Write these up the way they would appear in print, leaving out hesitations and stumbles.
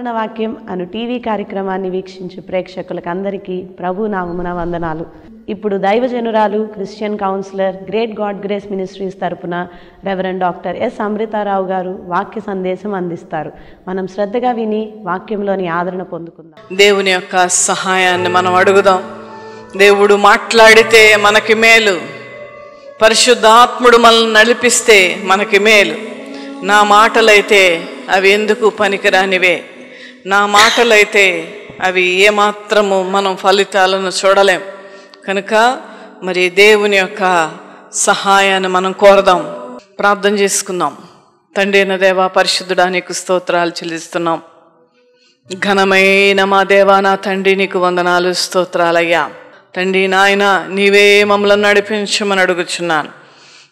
ఆదరణ వాక్యం అను టీవీ కార్యక్రమాన్ని వీక్షించు ప్రేక్షకులకు అందరికీ ప్రభు నామమున వందనాలు. ఇప్పుడు దైవజనురాలు, Christian counsellor, Great God Grace Ministries తరపున reverend doctor S Amrutharao garu వాక్య సందేశం అందిస్తారు. మనం శ్రద్ధగా విని వాక్యంలోని ఆదరణ పొందుకుందాం. దేవుని యొక్క సహాయాన్ని మనం అడుగుదాం. దేవుడు మాట్లాడితే మనకి మేలు, పరిశుద్ధాత్ముడు మనల్ని నడిపిస్తే మనకి మేలు. నా మాటలైతే అవి ఎందుకు పనికిరానివే, నా మాటలైతే అవి ఏమాత్రము మనం ఫలితాలను చూడలేం. కనుక మరి దేవుని యొక్క సహాయాన్ని మనం కోరదాం, ప్రార్థన చేసుకుందాం. తండ్రి అయిన దేవా, పరిశుద్ధుడా, నీకు స్తోత్రాలు చెల్లిస్తున్నాం. ఘనమైన మా దేవా, నా తండ్రి, నీకు వందనాలు, స్తోత్రాలయ్యా. తండ్రి నాయన, నీవే మమ్మల్ని నడిపించమని అడుగుచున్నాను.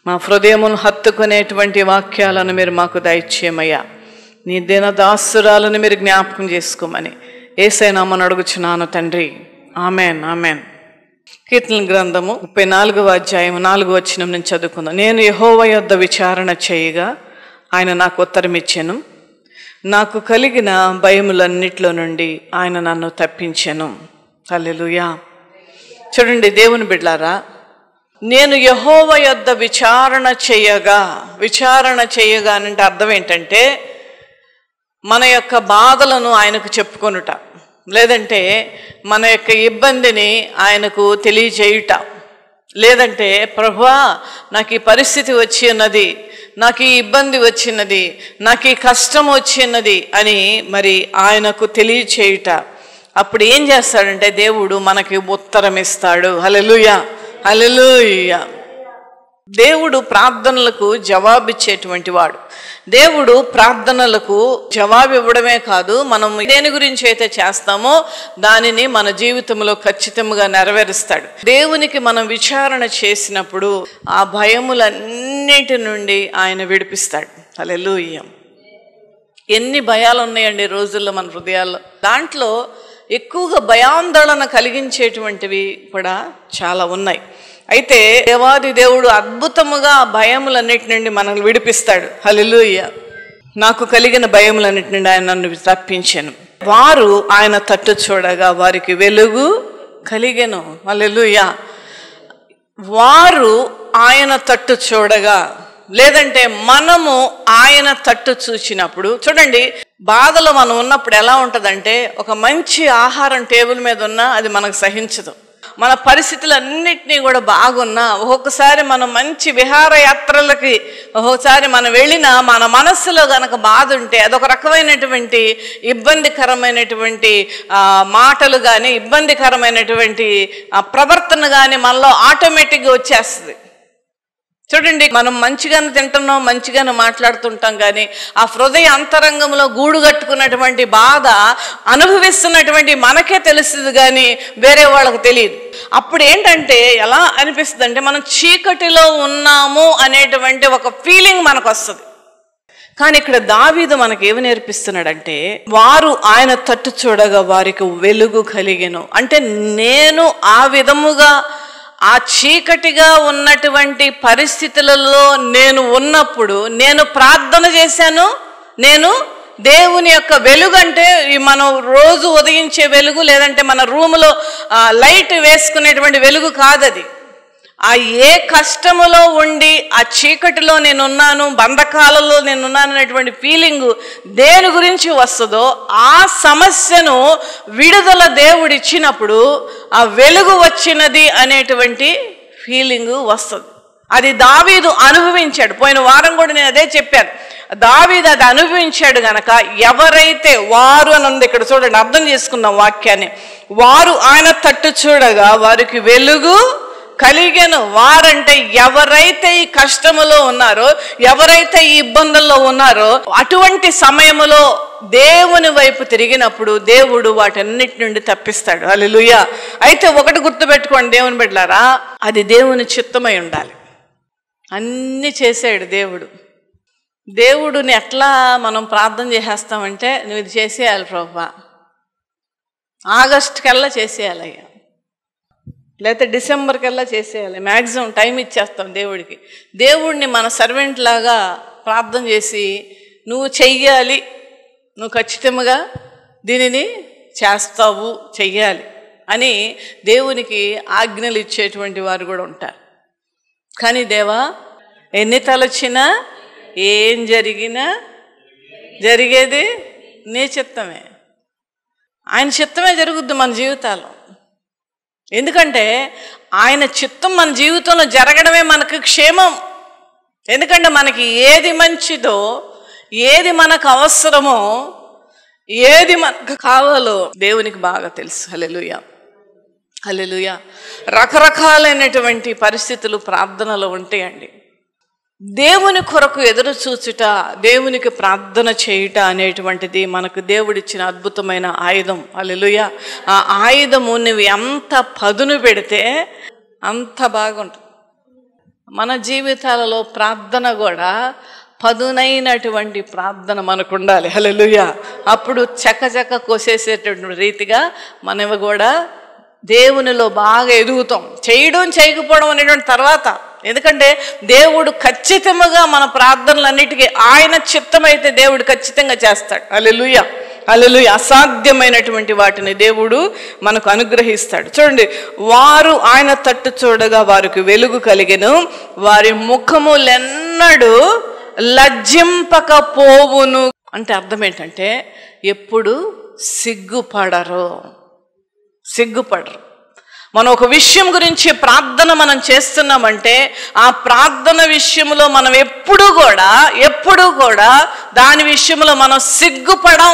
మా హృదయమును హత్తుకునేటువంటి వాక్యాలను మీరు మాకు దయచేయమయ్యా. నీ దినదాసురాలను మీరు జ్ఞాపకం చేసుకోమని యేసయ్య నామమున అడుగుచున్నాను తండ్రి. Amen, amen. కీర్తనల గ్రంథము 34వ అధ్యాయం 4వ వచనం నుంచి చదువుకుందాం. నేను యెహోవా యొద్ద విచారణ చేయగా ఆయన నాకు ఉత్తరం ఇచ్చెను. నాకు కలిగిన భయములన్నిటిలో నుండి ఆయన నన్ను తప్పించెను. హల్లెలూయా. చూడండి దేవుని బిడ్డలారా, నేను యెహోవా యొద్ద విచారణ చేయగా అంటే అర్థం ఏంటంటే మన యొక్క బాధలను ఆయనకు చెప్పుకొనుట, లేదంటే మన యొక్క ఇబ్బందిని ఆయనకు తెలియజేయుట, లేదంటే ప్రభువా నాకు ఈ పరిస్థితి వచ్చి ఉన్నది, నాకు ఈ ఇబ్బంది వచ్చినది, నాకు ఈ కష్టం వచ్చినది అని మరి ఆయనకు తెలియచేయుట. అప్పుడు ఏం చేస్తాడంటే దేవుడు మనకి ఉత్తరం ఇస్తాడు. హల్లెలూయా, హల్లెలూయా. దేవుడు ప్రార్థనలకు జవాబిచ్చేటువంటి వాడు. దేవుడు ప్రార్థనలకు జవాబు ఇవ్వడమే కాదు, మనం దేని గురించి అయితే చేస్తామో దానిని మన జీవితంలో ఖచ్చితంగా నెరవేరుస్తాడు. దేవునికి మనం విచారణ చేసినప్పుడు ఆ భయములన్నిటి నుండి ఆయన విడిపిస్తాడు. హల్లెలూయా. ఎన్ని భయాలు ఉన్నాయండి రోజుల్లో మన హృదయాల్లో. దాంట్లో ఎక్కువగా భయాందోళన కలిగించేటువంటివి కూడా చాలా ఉన్నాయి. అయితే దేవాది దేవుడు అద్భుతముగా భయములన్నిటి నుండి మనల్ని విడిపిస్తాడు. హల్లెలూయా. నాకు కలిగిన భయములన్నిటి నుండి ఆయన నన్ను తప్పించెను. వారు ఆయన తట్టు చూడగా వారికి వెలుగు కలిగెను. హల్లెలూయా. వారు ఆయన తట్టు చూడగా, లేదంటే మనము ఆయన తట్టు చూసినప్పుడు, చూడండి బాధలో మనం ఉన్నప్పుడు ఎలా ఉంటుందంటే, ఒక మంచి ఆహారం టేబుల్ మీద ఉన్నా అది మనకు సహించదు. మన పరిస్థితులన్నిటినీ కూడా బాగున్నా, ఒక్కొక్కసారి మనం మంచి విహారయాత్రలకి ఒక్కొక్కసారి మనం వెళ్ళినా మన మనస్సులో గనక బాధ ఉంటే అదొక రకమైనటువంటి ఇబ్బందికరమైనటువంటి మాటలు కానీ, ఇబ్బందికరమైనటువంటి ప్రవర్తన కానీ మనలో ఆటోమేటిక్గా వచ్చేస్తుంది. చూడండి, మనం మంచిగానే తింటున్నాం, మంచిగానే మాట్లాడుతుంటాం, కానీ ఆ హృదయ అంతరంగంలో గూడు కట్టుకున్నటువంటి బాధ అనుభవిస్తున్నటువంటి మనకే తెలుస్తుంది, కానీ వేరే వాళ్ళకి తెలియదు. అప్పుడు ఏంటంటే ఎలా అనిపిస్తుంది అంటే మనం చీకటిలో ఉన్నాము అనేటువంటి ఒక ఫీలింగ్ మనకు వస్తుంది. కానీ ఇక్కడ దావీదు మనకి ఏమి నేర్పిస్తున్నాడంటే, వారు ఆయన తట్టు చూడగా వారికి వెలుగు కలిగెను. అంటే నేను ఆ విధముగా ఆ చీకటిగా ఉన్నటువంటి పరిస్థితులలో నేను ఉన్నప్పుడు నేను ప్రార్థన చేశాను. నేను దేవుని యొక్క వెలుగు అంటే మనం రోజు ఉదయించే వెలుగు, లేదంటే మన రూములో లైట్ వేసుకునేటువంటి వెలుగు కాదది. ఆ ఏ కష్టములో ఉండి ఆ చీకటిలో నేనున్నాను, బంధకాలలో నేనున్నాను అనేటువంటి ఫీలింగు దేని గురించి వస్తుందో ఆ సమస్యను విడుదల దేవుడిచ్చినప్పుడు ఆ వెలుగు వచ్చినది అనేటువంటి ఫీలింగు వస్తుంది. అది దావీదు అనుభవించాడు. పోయిన వారం కూడా నేను అదే చెప్పాను. దావీదు అది అనుభవించాడు గనక ఎవరైతే వారు అని ఉంది ఇక్కడ, చూడండి అర్థం చేసుకుందాం వాక్యాన్ని. వారు ఆయన తట్టు చూడగా వారికి వెలుగు కలిగెను. వారంటే ఎవరైతే ఈ కష్టములో ఉన్నారో, ఎవరైతే ఈ ఇబ్బందుల్లో ఉన్నారో, అటువంటి సమయములో దేవుని వైపు తిరిగినప్పుడు దేవుడు వాటన్నిటి నుండి తప్పిస్తాడు. హల్లెలూయా. అయితే ఒకటి గుర్తుపెట్టుకోండి దేవుని బిడ్డలారా, అది దేవుని చిత్తమై ఉండాలి. అన్నీ చేసాడు దేవుడు. దేవుడిని ఎట్లా మనం ప్రార్థన చేసేస్తామంటే, నువ్వు ఇది చేసేయాలి ప్రభువా, ఆగస్టు కల్లా చేసేయాలయ్యా, లేకపోతే డిసెంబర్ కల్లా చేసేయాలి, మ్యాక్సిమం టైం ఇచ్చేస్తాం దేవుడికి. దేవుడిని మన సర్వెంట్ లాగా ప్రార్థన చేసి నువ్వు చెయ్యాలి, నువ్వు ఖచ్చితంగా దీనిని చేస్తావు, చెయ్యాలి అని దేవునికి ఆజ్ఞలు ఇచ్చేటువంటి వారు కూడా ఉంటారు. కానీ దేవా ఎన్ని తలచినా ఏం జరిగినా జరిగేది నీ చిత్తమే. ఆయన చిత్తమే జరుగుద్ది మన జీవితాల్లో. ఎందుకంటే ఆయన చిత్తం మన జీవితంలో జరగడమే మనకు క్షేమం. ఎందుకంటే మనకి ఏది మంచిదో, ఏది మనకు అవసరమో, ఏది మనకు కావాలో దేవునికి బాగా తెలుసు. హల్లెలూయా, హల్లెలూయా. రకరకాలైనటువంటి పరిస్థితులు ప్రార్థనలో ఉంటాయండి. దేవుని కొరకు ఎదురు చూచుట, దేవునికి ప్రార్థన చేయుట అనేటువంటిది మనకు దేవుడిచ్చిన అద్భుతమైన ఆయుధం. హల్లెలూయా. ఆ ఆయుధము నువ్వు ఎంత పదును పెడితే అంత బాగుంటుంది. మన జీవితాలలో ప్రార్థన కూడా పదునైనటువంటి ప్రార్థన మనకు ఉండాలి. హల్లెలూయా. అప్పుడు చకచక కోసేసేటటువంటి రీతిగా మనవి కూడా దేవునిలో బాగా ఎదుగుతాం. చేయడం చేయకపోవడం అనేటువంటి తర్వాత. ఎందుకంటే దేవుడు ఖచ్చితంగా మన ప్రార్థనలన్నిటికీ ఆయన చిత్తమైతే దేవుడు ఖచ్చితంగా చేస్తాడు. హల్లెలూయా, హల్లెలూయా. అసాధ్యమైనటువంటి వాటిని దేవుడు మనకు అనుగ్రహిస్తాడు. చూడండి, వారు ఆయన తట్టు చూడగా వారికి వెలుగు కలిగెను, వారి ముఖములెన్నడూ లజ్జింపకపోవును. అంటే అర్థం ఏంటంటే ఎప్పుడు సిగ్గుపడరు. మనం ఒక విషయం గురించి ప్రార్థన మనం చేస్తున్నామంటే ఆ ప్రార్థన విషయంలో మనం ఎప్పుడు కూడా దాని విషయంలో మనం సిగ్గుపడం.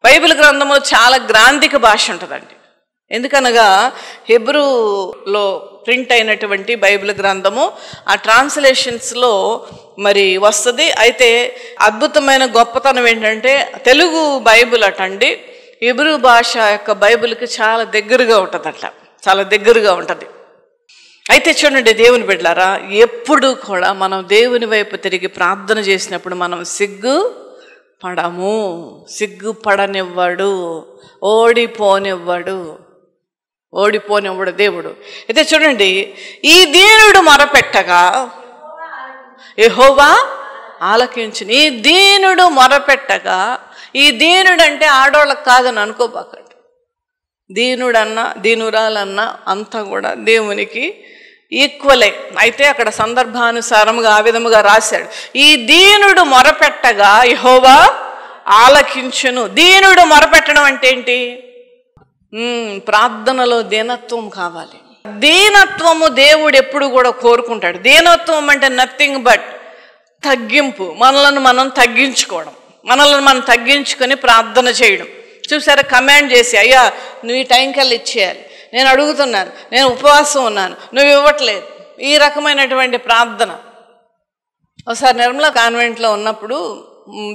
బైబిల్ గ్రంథంలో చాలా గ్రాంధిక భాష ఉంటుందండి. ఎందుకనగా హెబ్రూలో ప్రింట్ అయినటువంటి బైబిల్ గ్రంథము ఆ ట్రాన్స్లేషన్స్లో మరి వస్తుంది. అయితే అద్భుతమైన గొప్పతనం ఏంటంటే తెలుగు బైబిల్ అటండి హెబ్రూ భాష యొక్క బైబిల్కి చాలా దగ్గరగా ఉంటుందట, చాలా దగ్గరగా ఉంటుంది. అయితే చూడండి దేవుని బిడ్డలారా, ఎప్పుడు కూడా మనం దేవుని వైపు తిరిగి ప్రార్థన చేసినప్పుడు మనం సిగ్గుపడనివ్వడు, ఓడిపోనివ్వడు దేవుడు. అయితే చూడండి, ఈ దీనుడు మొరపెట్టగా యెహోవా ఆలకించును. ఈ దీనుడు మొరపెట్టగా, ఈ దీనుడు అంటే ఆడోళ్ళకి కాదని అనుకోబాకండి. దీనుడన్నా దీనురాలన్నా అంతా కూడా దేవునికి ఈక్వలే. అయితే అక్కడ సందర్భానుసారముగా ఆ విధముగా రాశాడు. ఈ దీనుడు మొరపెట్టగా యెహోవా ఆలకించును. దీనుడు మొరపెట్టడం అంటే ఏంటి? ప్రార్థనలో దీనత్వం కావాలి. దీనత్వము దేవుడు ఎప్పుడు కూడా కోరుకుంటాడు. దీనత్వం అంటే నథింగ్ బట్ తగ్గింపు, మనలను మనం తగ్గించుకోవడం, మనల్ని మనం తగ్గించుకొని ప్రార్థన చేయడం. చూసారా, కమాండ్ చేసి అయ్యా నువ్వు ఈ టైంకల్లా ఇచ్చేయాలి, నేను అడుగుతున్నాను, నేను ఉపవాసం ఉన్నాను, నువ్వు ఇవ్వట్లేదు, ఈ రకమైనటువంటి ప్రార్థన. ఒకసారి నిర్మలా కాన్వెంట్లో ఉన్నప్పుడు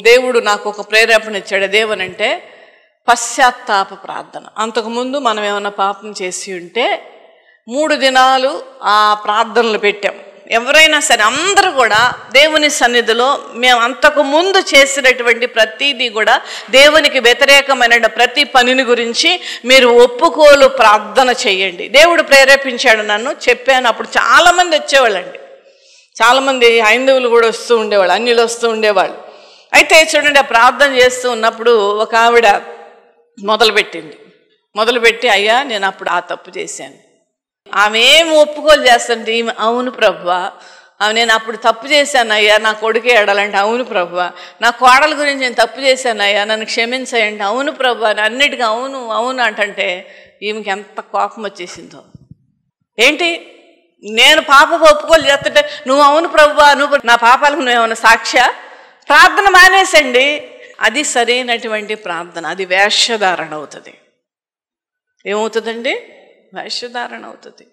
దేవుడు నాకు ఒక ప్రేరేపణ ఇచ్చాడు. అదేమనంటే పశ్చాత్తాప ప్రార్థన. అంతకుముందు మనం ఏమైనా పాపం చేసి ఉంటే 3 దినాలు ఆ ప్రార్థనలు పెట్టాం. ఎవరైనా సరే అందరూ కూడా దేవుని సన్నిధిలో మేము అంతకు ముందు చేసినటువంటి ప్రతిదీ కూడా దేవునికి వ్యతిరేకమైన ప్రతి పనిని గురించి మీరు ఒప్పుకోలు ప్రార్థన చేయండి. దేవుడు ప్రేరేపించాడు, నన్ను చెప్పాను. అప్పుడు చాలామంది వచ్చేవాళ్ళండి, చాలామంది హైందవులు కూడా వస్తూ ఉండేవాళ్ళు, అన్యులు వస్తూ ఉండేవాళ్ళు. అయితే చూడండి, ఆ ప్రార్థన చేస్తూ ఉన్నప్పుడు ఒక ఆవిడ మొదలుపెట్టి అయ్యా నేను అప్పుడు ఆ తప్పు చేశాను. ఆమె ఏమి ఒప్పుకోలు చేస్తుంటే ఈమె అవును ప్రభువా, నేను అప్పుడు తప్పు చేశాను అయ్యా, నా కొడుకే ఏడాలంటే అవును ప్రభువా, నా కోడల గురించి నేను తప్పు చేశాను అయ్యా, నన్ను క్షమించాయంటే అవును ప్రభువా, అన్నిటికీ అవును అవును అంటే ఈమెకి ఎంత కోపం వచ్చేసిందో. ఏంటి, నేను పాపపు ఒప్పుకోలు చేస్తుంటే నువ్వు అవును ప్రభువా, నువ్వు నా పాపాలకు నువ్వేమన్నా సాక్ష్య? ప్రార్థన మానేసండి. అది సరైనటువంటి ప్రార్థన. అది వేషధారణ అవుతుంది. ఏమవుతుందండి? వేషధారణ అవుతుంది.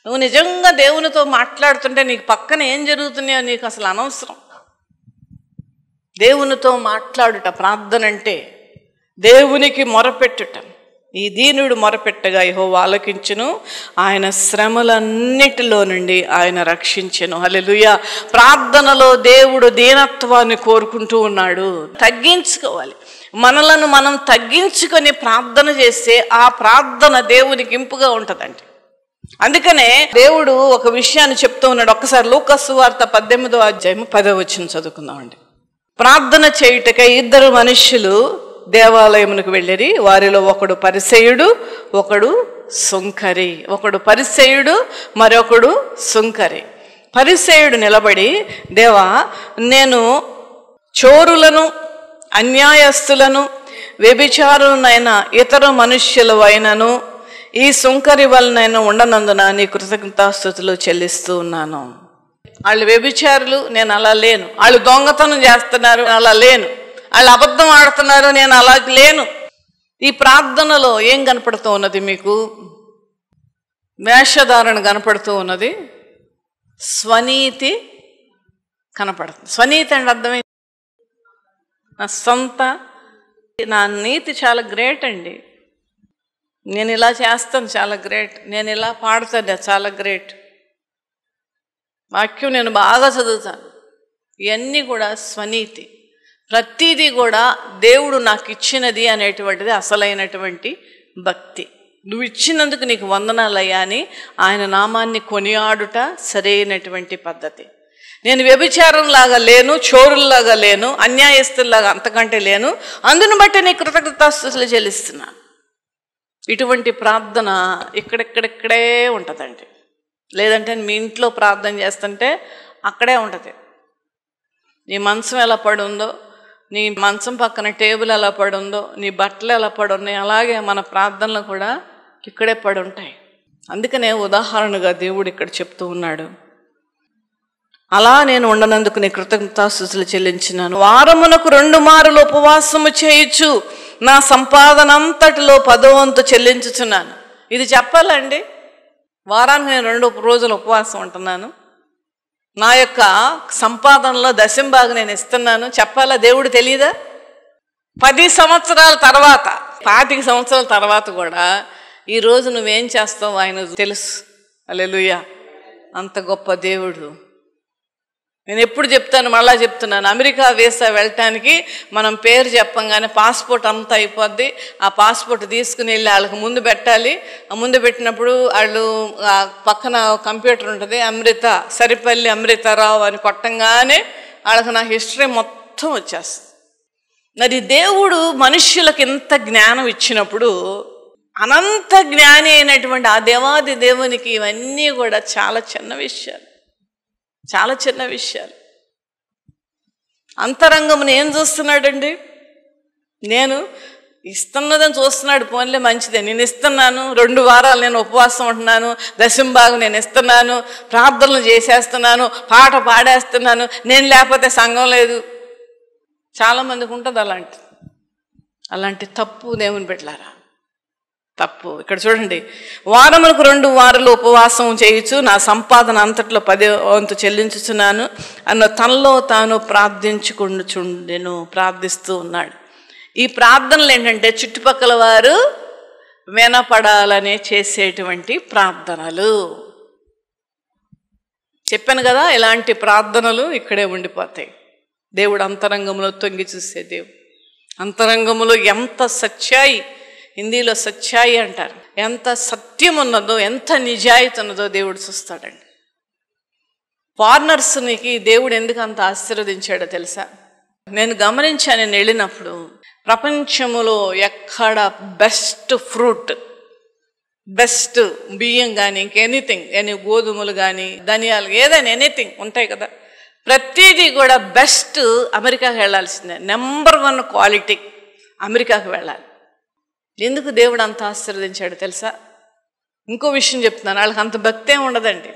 నువ్వు నిజంగా దేవునితో మాట్లాడుతుంటే నీకు పక్కన ఏం జరుగుతున్నాయో నీకు అసలు అనవసరం. దేవునితో మాట్లాడుట ప్రార్థన అంటే, దేవునికి మొరపెట్టుట. ఈ దీనుడు మొరపెట్టగా యెహోవా ఆలకించును, ఆయన శ్రమలన్నిటిలో నుండి ఆయన రక్షించెను. హల్లెలూయా. ప్రార్థనలో దేవుడు దీనత్వాన్ని కోరుకుంటూ ఉన్నాడు. తగ్గించుకోవాలి, మనలను మనం తగ్గించుకొని ప్రార్థన చేస్తే ఆ ప్రార్థన దేవునికి ఇంపుగా ఉంటుందండి. అందుకనే దేవుడు ఒక విషయాన్ని చెప్తూ ఉన్నాడు. ఒక్కసారి లూకా సువార్త 18వ అధ్యాయం 10వ వచనం చదువుకుందామండి. ప్రార్థన చేయుటకై 2 మనుష్యులు దేవాలయమునకు వెళ్ళిరి. వారిలో ఒకడు పరిసయ్యుడు, ఒకడు సుంకరి. ఒకడు పరిసయ్యుడు, మరొకడు సుంకరి. పరిసయ్యుడు నిలబడి, దేవా, నేను చోరులను, అన్యాయస్తులను, వ్యభిచారులనైనా ఇతర మనుష్యుల వైనను ఈ సుంకరి వలనైనా ఉండనందున నీ కృతజ్ఞతాస్తుతులు చెల్లిస్తూ ఉన్నాను. వాళ్ళు వ్యభిచారులు, నేను అలా లేను. వాళ్ళు దొంగతనం చేస్తున్నారు, అలా లేను. వాళ్ళు అబద్ధం ఆడుతున్నారు, నేను అలా లేను. ఈ ప్రార్థనలో ఏం కనపడుతూ ఉన్నది మీకు? వేషధారణ కనపడుతూ ఉన్నది, స్వనీతి కనపడుతుంది. స్వనీతి అంటే అర్థమైంది, నా సొంత, నా నీతి చాలా గ్రేట్ అండి. నేను ఇలా చేస్తాను, చాలా గ్రేట్. నేను ఇలా పాడుతాను, చాలా గ్రేట్. వాక్యం నేను బాగా చదువుతాను. ఇవన్నీ కూడా స్వనీతి. ప్రతిదీ కూడా దేవుడు నాకు ఇచ్చినది అనేటువంటిది అసలైనటువంటి భక్తి. నువ్వు ఇచ్చినందుకు నీకు వందనాలయ్యా అని ఆయన నామాన్ని కొనియాడుట సరైనటువంటి పద్ధతి. నేను వ్యభిచారంలాగా లేను, చోరుల్లాగా లేను, అన్యాయస్తుల్లాగా అంతకంటే లేను. అందును బట్టి నీ కృతజ్ఞతాస్తుతులు చెల్లిస్తున్నాను. ఇటువంటి ప్రార్థన ఇక్కడెక్కడెక్కడే ఉంటుందండి. లేదంటే మీ ఇంట్లో ప్రార్థన చేస్తుంటే అక్కడే ఉంటుంది. నీ మంచం ఎలా పడుందో, నీ మంచం పక్కన టేబుల్ ఎలా పడుందో, నీ బట్టలు ఎలా పడున్నాయి, అలాగే మన ప్రార్థనలు కూడా ఇక్కడే పడి ఉంటాయి. అందుకనే ఉదాహరణగా దేవుడు ఇక్కడ చెప్తూ ఉన్నాడు, అలా నేను ఉండనందుకు నీ కృతజ్ఞతాస్తుతులు చెల్లించినాను. వారమునకు 2 మారులు ఉపవాసము చేయుచు నా సంపాదన అంతటిలో 10వ వంతు చెల్లించుచున్నాను. ఇది చెప్పాలండి. వారానికి నేను 2 రోజులు ఉపవాసం ఉంటున్నాను. నా యొక్క సంపాదనలో 10వ భాగం నేను ఇస్తున్నాను. చెప్పాలా? దేవుడు తెలియదా? 10 సంవత్సరాల తర్వాత, 25 సంవత్సరాల తర్వాత కూడా ఈరోజు నువ్వేం చేస్తావు ఆయన తెలుసు. హల్లెలూయా! అంత గొప్ప దేవుడు. నేను ఎప్పుడు చెప్తాను, మళ్ళా చెప్తున్నాను, అమెరికా వీసా వెళ్ళటానికి మనం పేరు చెప్పంగానే పాస్పోర్ట్ అంతా అయిపోద్ది. ఆ పాస్పోర్ట్ తీసుకుని వెళ్ళి వాళ్ళకి ముందు పెట్టాలి. ఆ ముందు పెట్టినప్పుడు వాళ్ళు పక్కన కంప్యూటర్ ఉంటుంది, అమృత సరిపల్లి అమృతారావు అని కొట్టంగానే వాళ్ళకి నా హిస్టరీ మొత్తం వచ్చేస్తుంది. మరి దేవుడు మనుష్యులకు ఇంత జ్ఞానం ఇచ్చినప్పుడు, అనంత జ్ఞాని అయినటువంటి ఆ దేవాది దేవునికి ఇవన్నీ కూడా చాలా చిన్న విషయాలు, చాలా చిన్న విషయాలు. అంతరంగమును ఏం చూస్తున్నాడండి? నేను ఇస్తున్నదని చూస్తున్నాడు. పోన్లే, మంచిదే, నేను ఇస్తున్నాను. 2 వారాలు నేను ఉపవాసం ఉంటున్నాను, 10వ భాగం నేను ఇస్తున్నాను, ప్రార్థనలు చేసేస్తున్నాను, పాట పాడేస్తున్నాను, నేను లేకపోతే సంఘం లేదు. చాలామందికి ఉంటుంది అలాంటి తప్పు దేవుని బిడ్డలారా, తప్పు. ఇక్కడ చూడండి, వారములకు 2 వారాలు ఉపవాసం చేయుచు నా సంపాదన అంతట్లో 10వ వంతు చెల్లించుచున్నాను అన్న తనలో తాను ప్రార్థిస్తూ ఉన్నాడు. ఈ ప్రార్థనలు ఏంటంటే చుట్టుపక్కల వారు వినపడాలనే చేసేటువంటి ప్రార్థనలు. చెప్పాను కదా, ఇలాంటి ప్రార్థనలు ఇక్కడే ఉండిపోతాయి. దేవుడు అంతరంగంలో తొంగి చూసే దేవుడు. అంతరంగంలో ఎంత సత్యాయి, హిందీలో సత్యాయి అంటారు, ఎంత సత్యం ఉన్నదో, ఎంత నిజాయితీ ఉన్నదో దేవుడు చూస్తాడండి. ఫారినర్స్నికి దేవుడు ఎందుకు అంత ఆశీర్వదించాడో తెలుసా? నేను గమనించాను, నేను వెళ్ళినప్పుడు ప్రపంచంలో ఎక్కడ బెస్ట్ ఫ్రూట్, బెస్ట్ బియ్యం కానీ ఇంకెనీథింగ్, గోధుమలు కానీ ధనియాలు, ఏదైనా ఎనీథింగ్ ఉంటాయి కదా, ప్రతిదీ కూడా బెస్ట్ అమెరికాకి వెళ్ళాల్సిందే. నెంబర్ 1 క్వాలిటీ అమెరికాకి వెళ్ళాలి. ఎందుకు దేవుడు అంత ఆశీర్వదించాడు తెలుసా? ఇంకో విషయం చెప్తున్నాను, వాళ్ళకి అంత భక్తి ఏమి ఉండదండి.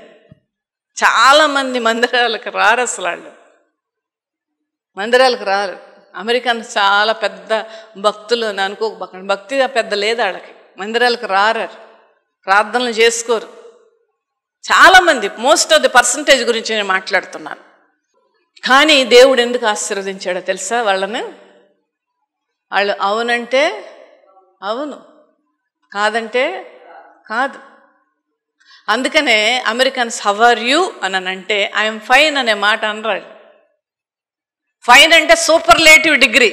చాలామంది మందిరాలకు రారు, అసలు వాళ్ళు మందిరాలకు రారు. అమెరికన్ చాలా పెద్ద భక్తులు అని అనుకోకపోకండి, భక్తి పెద్ద లేదు వాళ్ళకి. మందిరాలకు రారు, ప్రార్థనలు చేసుకోరు చాలామంది. మోస్ట్ ఆఫ్ ది పర్సంటేజ్ గురించి నేను మాట్లాడుతున్నాను. కానీ దేవుడు ఎందుకు ఆశీర్వదించాడో తెలుసా వాళ్ళని? వాళ్ళు అవునంటే అవును, కాదంటే కాదు. అందుకనే అమెరికన్స్ హౌ ఆర్ యూ అని అంటే ఐఎమ్ ఫైన్ అనే మాట అనరాడు. ఫైన్ అంటే సూపర్లేటివ్ డిగ్రీ,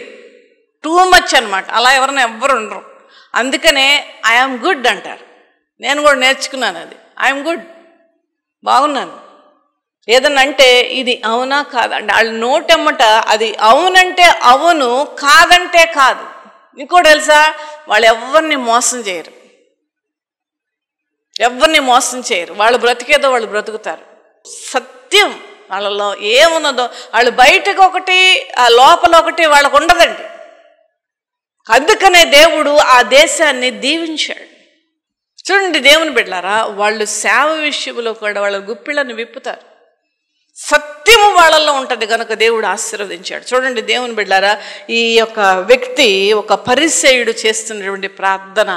టూ మచ్ అనమాట. అలా ఎవరైనా ఎవ్వరు ఉండరు. అందుకనే ఐఎమ్ గుడ్ అంటారు. నేను కూడా నేర్చుకున్నాను అది. ఐఎమ్ గుడ్, బాగున్నాను. ఏదన్నా అంటే ఇది అవునా కాదంటే వాళ్ళ నోటెమ్మట అది అవునంటే అవును, కాదంటే కాదు. ఇంకోటి తెలుసా, వాళ్ళు ఎవరిని మోసం చేయరు, ఎవరిని మోసం చేయరు. వాళ్ళు బ్రతికేదో వాళ్ళు బ్రతుకుతారు. సత్యం వాళ్ళలో ఏమున్నదో, వాళ్ళు బయటకు ఒకటి ఆ లోపల ఒకటి వాళ్ళకు ఉండదండి. అందుకనే దేవుడు ఆ దేశాన్ని దీవించాడు. చూడండి దేవుని బిడ్డలారా, వాళ్ళు సేవ విషయంలో కూడా వాళ్ళ గుప్పిళ్ళని విప్పుతారు. సత్యము వాళ్ళల్లో ఉంటుంది కనుక దేవుడు ఆశీర్వదించాడు. చూడండి దేవుని బిడ్డలారా, ఈ యొక్క వ్యక్తి ఒక పరిసయ్యుడు చేస్తున్నటువంటి ప్రార్థన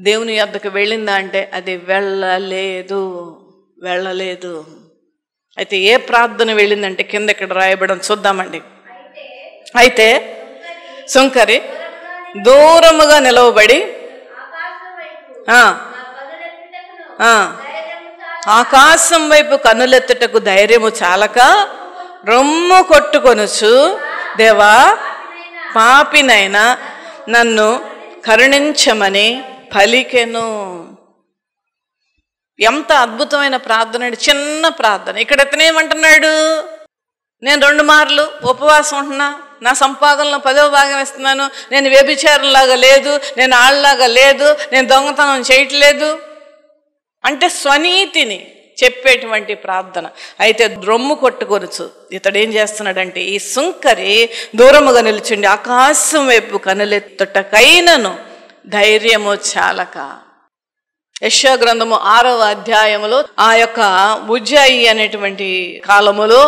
దేవుని యొద్దకు వెళ్ళిందా అంటే అది వెళ్ళలేదు. అయితే ఏ ప్రార్థన వెళ్ళిందంటే కింద ఇక్కడ రాయబడం చూద్దామండి. అయితే సుంకరి దూరముగా నిలవబడి ఆకాశం వైపు కన్నులెత్తుటకు ధైర్యము చాలక రొమ్ము కొట్టుకొనుచు, దేవా పాపినైనా నన్ను కరుణించమని పలికెను. ఎంత అద్భుతమైన ప్రార్థన అండి, చిన్న ప్రార్థన. ఇక్కడ ఇతనేమంటున్నాడు, నేను 2 మార్లు ఉపవాసం ఉంటున్నా, నా సంపాదనలో 10వ భాగం ఇస్తున్నాను, నేను వ్యభిచారంలాగా లేదు, నేను ఆళ్ళలాగా లేదు, నేను దొంగతనం చేయట్లేదు అంటే స్వనీతిని చెప్పేటువంటి ప్రార్థన. అయితే రొమ్ము కొట్టుకొనుచు ఇతడు ఏం చేస్తున్నాడంటే, ఈ సుంకరి దూరముగా నిల్చుండి ఆకాశం వైపు కనులెత్తుటకైనను ధైర్యము చాలక. యెషయా గ్రంథము 6వ అధ్యాయములో ఆ యొక్క ఉజ్జాయి అనేటువంటి కాలములో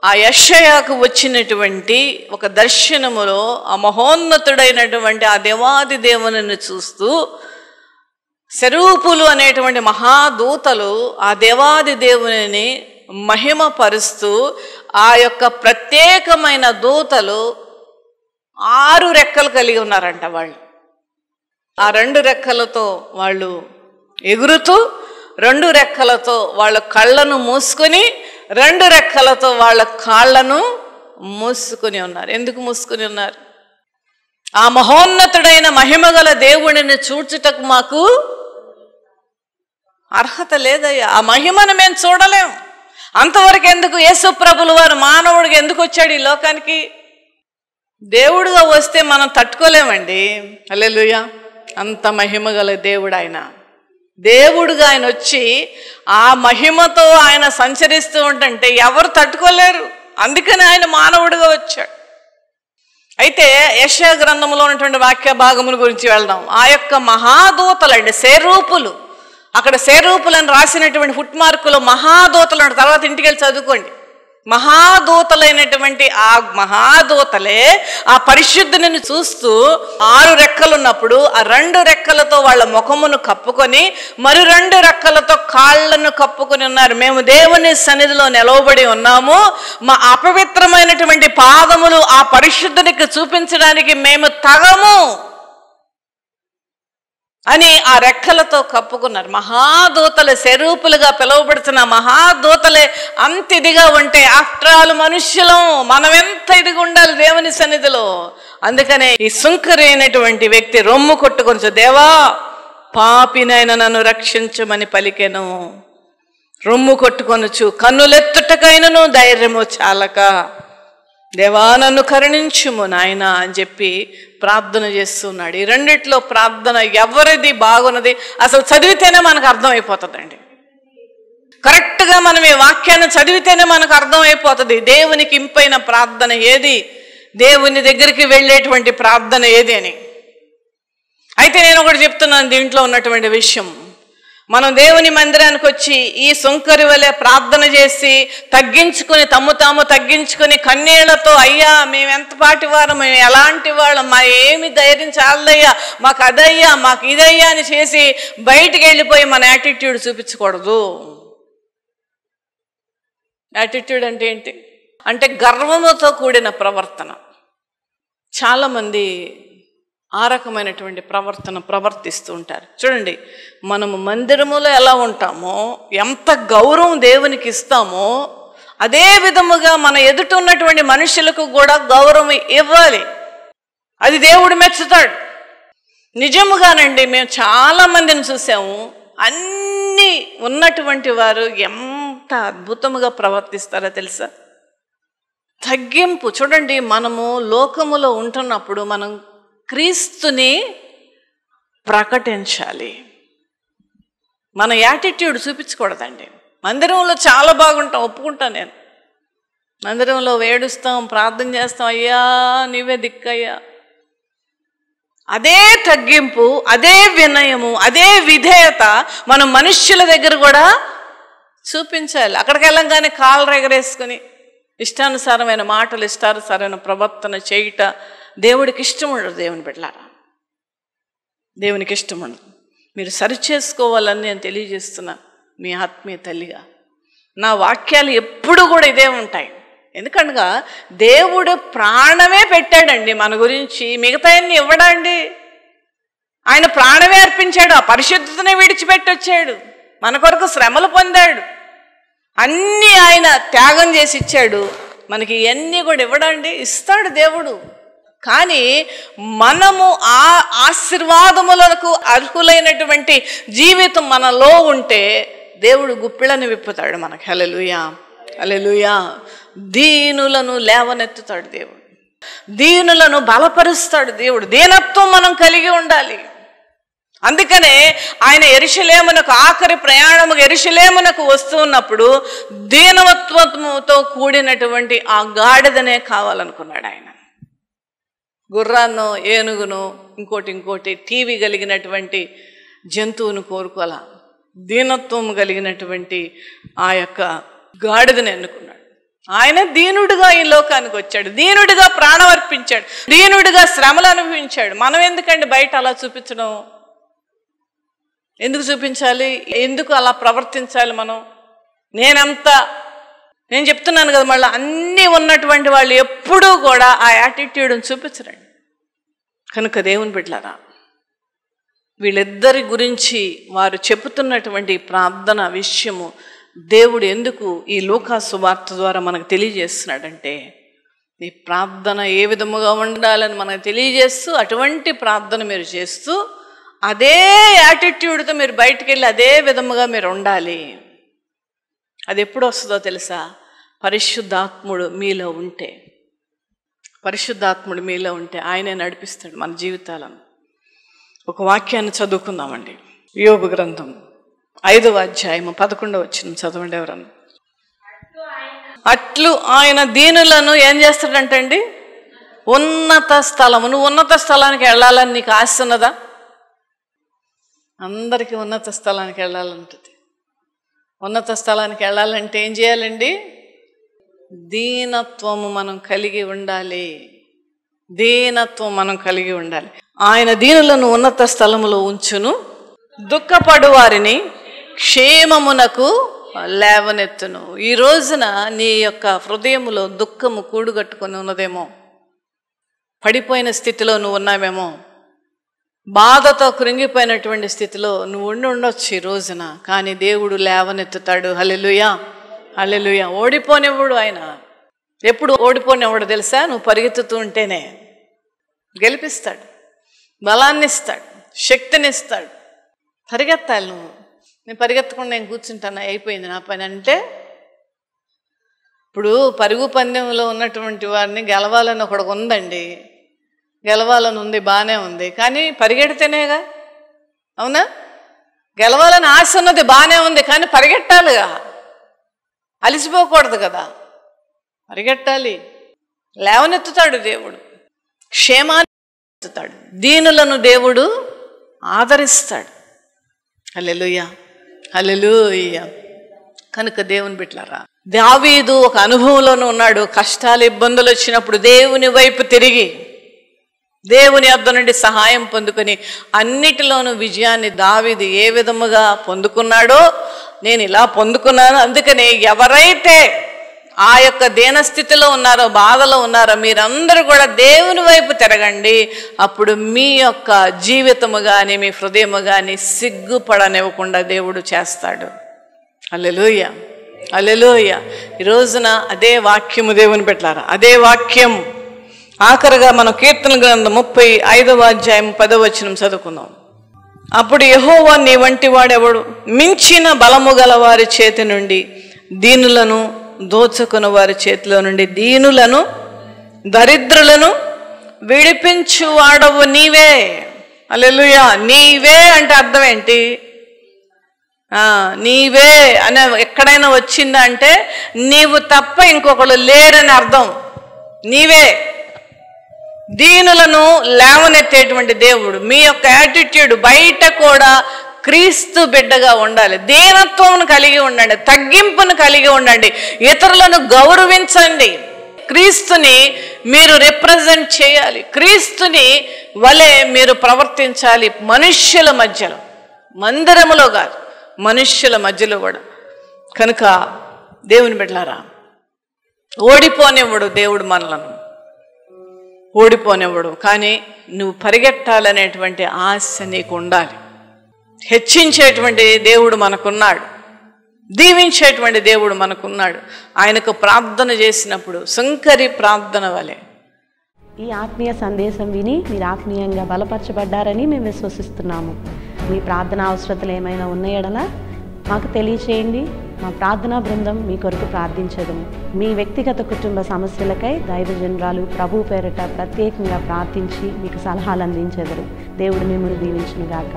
ఆ యెషయాకు వచ్చినటువంటి ఒక దర్శనములో ఆ మహోన్నతుడైనటువంటి ఆ దేవాది దేవునిని చూస్తూ సెరూపులు అనేటువంటి మహాదూతలు ఆ దేవాది దేవునిని మహిమపరుస్తూ, ఆ యొక్క ప్రత్యేకమైన దూతలు 6 రెక్కలు కలిగి ఉన్నారంట. వాళ్ళు ఆ 2 రెక్కలతో వాళ్ళు ఎగురుతూ, 2 రెక్కలతో వాళ్ళ కళ్ళను మూసుకొని, 2 రెక్కలతో వాళ్ళ కాళ్ళను మూసుకుని ఉన్నారు. ఎందుకు మూసుకుని ఉన్నారు? ఆ మహోన్నతుడైన మహిమగల దేవుడిని చూచుటకు మాకు అర్హత లేదయ్యా. ఆ మహిమను మేము చూడలేం. అంతవరకు ఎందుకు యేసు ప్రభులు వారు మానవుడికి ఎందుకు వచ్చాడు ఈ లోకానికి? దేవుడుగా వస్తే మనం తట్టుకోలేమండి. హల్లెలూయా. అంత మహిమగల దేవుడు ఆయన. దేవుడుగా ఆయన వచ్చి ఆ మహిమతో ఆయన సంచరిస్తూ ఉంటుంటే ఎవరు తట్టుకోలేరు. అందుకని ఆయన మానవుడిగా వచ్చాడు. అయితే యెషయా గ్రంథంలో ఉన్నటువంటి వాక్య భాగముల గురించి వెళ్దాం. ఆ యొక్క మహాదూతలండి, సెరూపులు. అక్కడ సెరూపులని రాసినటువంటి ఫుట్ మార్కులో మహాదూతలు అంటే, తర్వాత ఇంటికి వెళ్ళి చదువుకోండి. మహాదూతలైనటువంటి ఆ మహాదూతలే ఆ పరిశుద్ధుని చూస్తూ 6 రెక్కలు ఉన్నప్పుడు ఆ 2 రెక్కలతో వాళ్ళ ముఖమును కప్పుకొని, మరి 2 రెక్కలతో కాళ్ళను కప్పుకొని ఉన్నారు. మేము దేవుని సన్నిధిలో నిలవబడి ఉన్నాము, మా అపవిత్రమైనటువంటి పాదములు ఆ పరిశుద్ధునికి చూపించడానికి మేము తగము అని ఆ రెక్కలతో కప్పుకున్నారు. మహాదూతలు, సెరూపులుగా పిలువబడుతున్న మహాదూతలే అంత ఇదిగా ఉంటే, ఆఫ్టర్ ఆల్ మనుష్యులం, మనం ఎంత ఇదిగా ఉండాలి దేవుని సన్నిధిలో. అందుకనే ఈ సుంకరి అయినటువంటి వ్యక్తి రొమ్ము కొట్టుకొనుచు, దేవా పాపినైనా నన్ను రక్షించమని పలికెను. రొమ్ము కొట్టుకొనుచు కన్నులెత్తుటకైనను ధైర్యము చాలక, దేవా నన్ను కరుణించుము నాయన అని చెప్పి ప్రార్థన చేస్తున్నాడు. ఈ రెండిట్లో ప్రార్థన ఎవరిది బాగున్నది అసలు చదివితేనే మనకు అర్థమైపోతుందండి. కరెక్ట్గా మనం ఈ వాక్యాన్ని చదివితేనే మనకు అర్థమైపోతుంది దేవునికి ఇంపైన ప్రార్థన ఏది, దేవుని దగ్గరికి వెళ్ళేటువంటి ప్రార్థన ఏది అని. అయితే నేను ఒకటి చెప్తున్నాను దీంట్లో ఉన్నటువంటి విషయం. మనం దేవుని మందిరానికి వచ్చి ఈ సుంకరి వలె ప్రార్థన చేసి తగ్గించుకొని, తాము తగ్గించుకొని కన్నీళ్లతో, అయ్యా మేము ఎంత పాటి వారు, మేము ఎలాంటి వాళ్ళం, మా ఏమి ధైర్యం చాలదయ్యా, మాకు అదయ్యా మాకు ఇదయ్యా అని చేసి బయటికి వెళ్ళిపోయి మన యాటిట్యూడ్ చూపించకూడదు. యాటిట్యూడ్ అంటే ఏంటి అంటే గర్వముతో కూడిన ప్రవర్తన. చాలామంది ఆ రకమైనటువంటి ప్రవర్తిస్తూ ఉంటారు. చూడండి, మనము మందిరములో ఎలా ఉంటామో, ఎంత గౌరవం దేవునికి ఇస్తామో, అదే విధముగా మన ఎదుట ఉన్నటువంటి మనుషులకు కూడా గౌరవం ఇవ్వాలి. అది దేవుడు మెచ్చుతాడు. నిజముగానండి, మేము చాలా మందిని చూసాము, అన్నీ ఉన్నటువంటి వారు ఎంత అద్భుతముగా ప్రవర్తిస్తారో తెలుసా? తగ్గింపు. చూడండి, మనము లోకములో ఉంటున్నప్పుడు మనం క్రీస్తుని ప్రకటించాలి. మన యాటిట్యూడ్ చూపించకూడదండి. మందిరంలో చాలా బాగుంటాం, ఒప్పుకుంటాను నేను. మందిరంలో వేడుస్తాం, ప్రార్థన చేస్తాం, అయ్యా నీవే దిక్కయ్యా. అదే తగ్గింపు, అదే వినయము, అదే విధేయత మనం మనుష్యుల దగ్గర కూడా చూపించాలి. అక్కడికి వెళ్ళంగానే కాళ్ళు ఎగరేసుకుని ఇష్టానుసారమైన మాటలు, ఇష్టానుసారమైన ప్రవర్తన చేయుట దేవుడికి ఇష్టం ఉండదు. దేవుని బిడ్డలారా, దేవునికి ఇష్టం ఉండదు. మీరు సరిచేసుకోవాలని నేను తెలియజేస్తున్నా మీ ఆత్మీయ తల్లిగా. నా వాక్యాలు ఎప్పుడు కూడా ఇదే ఉంటాయి. ఎందుకనగా దేవుడు ప్రాణమే పెట్టాడండి మన గురించి, మిగతా అన్ని ఇవ్వడండి. ఆయన ప్రాణమే అర్పించాడు, ఆ పరిశుద్ధతనే విడిచిపెట్టి వచ్చాడు, మన కొరకు శ్రమలు పొందాడు, అన్నీ ఆయన త్యాగం చేసి ఇచ్చాడు. మనకి ఇవన్నీ కూడా ఇవ్వడండి, ఇస్తాడు దేవుడు. కానీ మనము ఆ ఆశీర్వాదములకు అర్హులైనటువంటి జీవితం మనలో ఉంటే దేవుడు గుప్పిళ్ళని విప్పుతాడు మనకి. హల్లెలూయా, హల్లెలూయా. దీనులను లేవనెత్తుతాడు దేవుడు, దీనులను బలపరుస్తాడు దేవుడు. దీనత్వం మనం కలిగి ఉండాలి. అందుకనే ఆయన యెరూషలేమునకు ఆఖరి ప్రయాణము యెరూషలేమునకు వస్తూ ఉన్నప్పుడు దీనత్వంతో కూడినటువంటి ఆ గాడిదనే కావాలనుకున్నాడు ఆయన. గుర్రాన్నో ఏనుగునో ఇంకోటి టీవీ కలిగినటువంటి జంతువును కోరుకోలా, దీనత్వం కలిగినటువంటి ఆ యొక్క గాడిదని ఎన్నుకున్నాడు. ఆయన దీనుడిగా ఈ లోకానికి వచ్చాడు, దీనుడిగా ప్రాణం అర్పించాడు, దీనుడిగా శ్రమలు అనుభవించాడు. మనం ఎందుకండి బయట అలా చూపించడం? ఎందుకు చూపించాలి? ఎందుకు అలా ప్రవర్తించాలి మనం? నేను చెప్తున్నాను కదా, మళ్ళీ అన్నీ ఉన్నటువంటి వాళ్ళు ఎప్పుడూ కూడా ఆ యాటిట్యూడ్ని చూపించరండి. కనుక దేవుని బిడ్డలారా, వీళ్ళిద్దరి గురించి వారు చెబుతున్నటువంటి ప్రార్థన విషయము దేవుడు ఎందుకు ఈ లూకా సువార్త ద్వారా మనకు తెలియజేస్తున్నాడంటే, నీ ప్రార్థన ఏ విధముగా ఉండాలని మనకు తెలియజేస్తూ, అటువంటి ప్రార్థన మీరు చేస్తూ అదే యాటిట్యూడ్తో మీరు బయటికి వెళ్ళి అదే విధముగా మీరు ఉండాలి. అది ఎప్పుడు వస్తుందో తెలుసా? పరిశుద్ధాత్ముడు మీలో ఉంటే. పరిశుద్ధాత్ముడు మీలో ఉంటే ఆయనే నడిపిస్తాడు మన జీవితాలను. ఒక వాక్యాన్ని చదువుకుందామండి. యోబు గ్రంథం 5వ అధ్యాయము 11వ వచనం చదవండి ఎవరన్నా. అట్లు ఆయన దీనులను ఏం చేస్తాడంటండి? ఉన్నత స్థలము. నువ్వు ఉన్నత స్థలానికి వెళ్ళాలని నీకు ఆశ ఉన్నదా? అందరికీ ఉన్నత స్థలానికి వెళ్ళాలంటుంది. ఉన్నత స్థలానికి వెళ్ళాలంటే ఏం చేయాలండి? దీనత్వము మనం కలిగి ఉండాలి. దీనత్వం మనం కలిగి ఉండాలి. ఆయన దీనులను ఉన్నత స్థలములో ఉంచును, దుఃఖపడు వారిని క్షేమమునకు లేవనెత్తును. ఈ రోజున నీ యొక్క హృదయములో దుఃఖము కూడుగట్టుకొని ఉన్నదేమో, పడిపోయిన స్థితిలో నువ్వు ఉన్నావేమో, బాధతో కృంగిపోయినటువంటి స్థితిలో నువ్వు ఉండొచ్చు ఈ రోజున. కానీ దేవుడు లేవనెత్తుతాడు. హల్లెలూయా, హల్లెలూయా. ఓడిపోనివ్వడు ఆయన. ఎప్పుడు ఓడిపోనివ్వడు తెలుసా? నువ్వు పరిగెత్తుతూ ఉంటేనే గెలిపిస్తాడు, బలాన్ని ఇస్తాడు, శక్తినిస్తాడు. పరిగెత్తాలి నువ్వు. నేను పరిగెత్తకుండా నేను కూర్చుంటాను, అయిపోయింది నా పని అంటే. ఇప్పుడు పరుగు పందెంలో ఉన్నటువంటి వారిని గెలవాలని ఒకడికి ఉందండి, గెలవాలని ఉంది, బాగానే ఉంది. కానీ పరిగెడితేనేగా, అవునా? గెలవాలని ఆశ ఉన్నది బాగానే ఉంది, కానీ పరిగెట్టాలిగా, అలిసిపోకూడదు కదా, పరిగెట్టాలి. లేవనెత్తుతాడు దేవుడు, క్షేమాన్ని ఎత్తుతాడు, దీనులను దేవుడు ఆదరిస్తాడు. హల్లెలూయా, హల్లెలూయా. కనుక దేవుని బిడ్డలారా, దావీదు ఒక అనుభవంలోనూ ఉన్నాడు. కష్టాలు ఇబ్బందులు వచ్చినప్పుడు దేవుని వైపు తిరిగి దేవుని యొద్ద నుండి సహాయం పొందుకొని అన్నిటిలోనూ విజయాన్ని దావీదు ఏ విధముగా పొందుకున్నాడో నేను ఇలా పొందుకున్నాను. అందుకనే ఎవరైతే ఆ యొక్క దీనస్థితిలో ఉన్నారో, బాధలో ఉన్నారో, మీరందరూ కూడా దేవుని వైపు తిరగండి. అప్పుడు మీ యొక్క జీవితము కానీ మీ హృదయము కానీ సిగ్గుపడనివ్వకుండా దేవుడు చేస్తాడు. హల్లెలూయా, హల్లెలూయా. ఈ రోజున అదే వాక్యము దేవుని పెట్టారా, అదే వాక్యం. ఆఖరుగా మనం కీర్తన గ్రంథం 35వ అధ్యాయం 10వ వచనం చదువుకుందాం. అప్పుడు యెహోవా నీ వంటి వాడెవడు? మించిన బలము గల వారి చేతి నుండి దీనులను దోచుకున్న వారి చేతిలో నుండి దీనులను, దరిద్రులను, విడిపించువాడవు నీవే. హల్లెలూయా. నీవే అంటే అర్థం ఏంటి? నీవే అనే ఎక్కడైనా వచ్చిందా అంటే నీవు తప్ప ఇంకొకళ్ళు లేరని అర్థం. నీవే దీనులను లేవనెత్తేటువంటి దేవుడు. మీ యొక్క యాటిట్యూడ్ బయట కూడా క్రీస్తు బిడ్డగా ఉండాలి. దీనత్వం కలిగి ఉండండి, తగ్గింపును కలిగి ఉండండి, ఇతరులను గౌరవించండి. క్రీస్తుని మీరు రిప్రజెంట్ చేయాలి, క్రీస్తుని వలె మీరు ప్రవర్తించాలి. మనుష్యుల మధ్యలో, మందిరములో కాదు, మనుష్యుల మధ్యలో కూడా. కనుక దేవుని బిడ్డలారా, ఓడిపోనివ్వడు దేవుడు మనలను, ఓడిపోనివ్వడు. కానీ నువ్వు పరిగెట్టాలనేటువంటి ఆశ నీకు ఉండాలి. హెచ్చించేటువంటి దేవుడు మనకున్నాడు, దీవించేటువంటి దేవుడు మనకున్నాడు. ఆయనకు ప్రార్థన చేసినప్పుడు శంకరి ప్రార్థన వలె. ఈ ఆత్మీయ సందేశం విని మీరు ఆత్మీయంగా బలపరచబడ్డారని మేము విశ్వసిస్తున్నాము. మీ ప్రార్థన అవసరతలు ఏమైనా ఉన్నాయడలా మాకు తెలియచేయండి. మా ప్రార్థనా బృందం మీ కొరకు ప్రార్థించదము. మీ వ్యక్తిగత కుటుంబ సమస్యలకై దైవజనురాలు ప్రభు పేరిట ప్రత్యేకంగా ప్రార్థించి మీకు సలహాలు అందించెదరు. దేవుడు మిమ్మల్ని దీవించునుగాక.